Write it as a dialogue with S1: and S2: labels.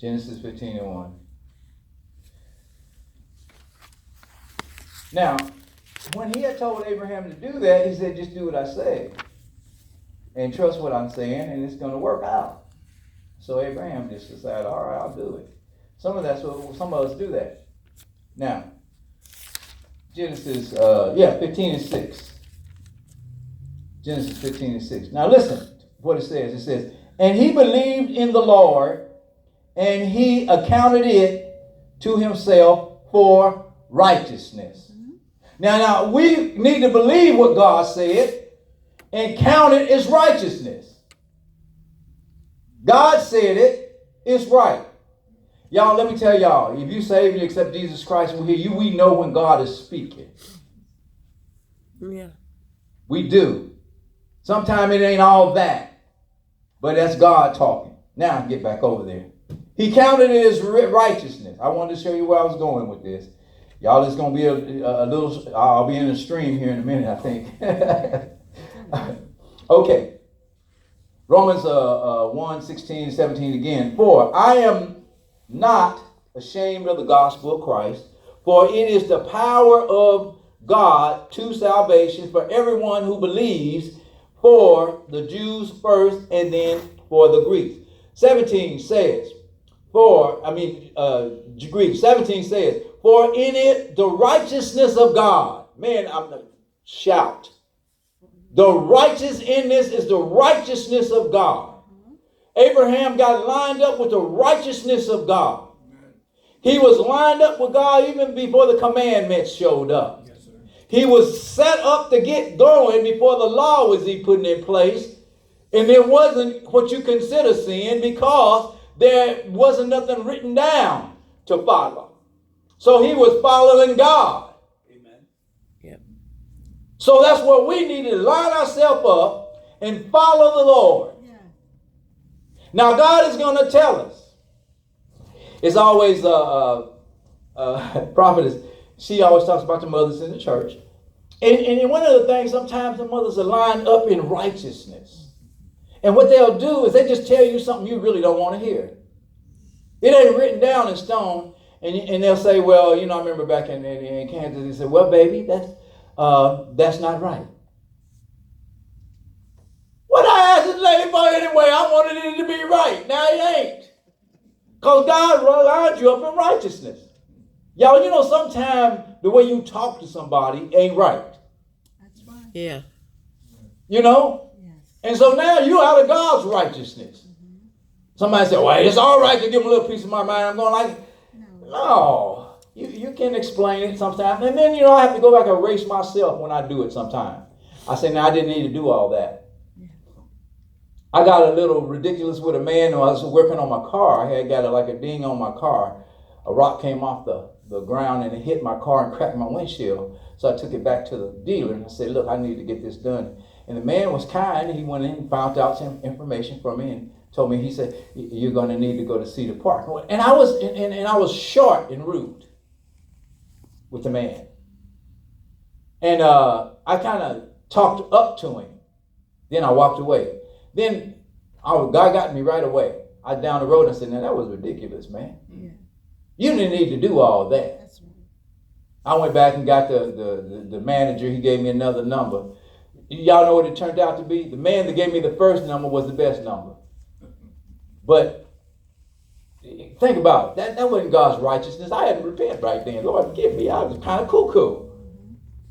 S1: Genesis 15:1. Now, when he had told Abraham to do that, he said, just do what I say. And trust what I'm saying, and it's going to work out. So Abraham just decided, all right, I'll do it. Some of us do that. Now, Genesis 15:6. Genesis 15:6. Now listen what it says. It says, and he believed in the Lord, and he accounted it to himself for righteousness. Now, we need to believe what God said and count it as righteousness. God said it, it's right. Y'all, let me tell y'all, if you save and you accept Jesus Christ, we know when God is speaking.
S2: Yeah.
S1: We do. Sometimes it ain't all that, but that's God talking. Now get back over there. He counted it as righteousness. I wanted to show you where I was going with this. Y'all, it's going to be a little, I'll be in the stream here in a minute, I think. Okay. Romans 1:16-17 again. For I am not ashamed of the gospel of Christ, for it is the power of God to salvation for everyone who believes, for the Jews first and then for the Greeks. 17 says, Greek 17 says, for in it the righteousness of God. Man, I'm going to shout. The righteous in this is the righteousness of God. Abraham got lined up with the righteousness of God. He was lined up with God even before the commandments showed up. Yes, he was set up to get going before the law was put in place. And it wasn't what you consider sin because there wasn't nothing written down to follow. So he was following God.
S2: Amen. Yep.
S1: So that's what we need to line ourselves up and follow the Lord. Yeah. Now God is going to tell us. It's always prophetess. She always talks about the mothers in the church. And one of the things, sometimes the mothers are lined up in righteousness. And what they'll do is they just tell you something you really don't want to hear. It ain't written down in stone. And they'll say, well, I remember back in Kansas, they said, well, baby, that's not right. What I asked this lady for anyway, I wanted it to be right. Now it ain't. Because God lined you up in righteousness. Y'all, sometimes the way you talk to somebody ain't right.
S3: That's right.
S2: Yeah.
S3: Yes.
S1: And so now you're out of God's righteousness. Mm-hmm. Somebody said, well, it's all right to give them a little piece of my mind. I'm going like, no. You can explain it sometimes. And then, I have to go back and erase myself when I do it sometimes. I say, now I didn't need to do all that. I got a little ridiculous with a man who I was working on my car. I had got a ding on my car. A rock came off the ground and it hit my car and cracked my windshield. So I took it back to the dealer and I said, look, I need to get this done. And the man was kind. He went in and found out some information from me and told me, he said, you're going to need to go to Cedar Park. And I was short and rude with the man. And I kind of talked up to him. Then I walked away. Then God got me right away. I down the road and I said, now that was ridiculous, man. Yeah. You didn't need to do all that. That's right. I went back and got the manager. He gave me another number. Y'all know what it turned out to be? The man that gave me the first number was the best number. But think about it. That wasn't God's righteousness. I had to repent right then. Lord, forgive me. I was kind of cuckoo.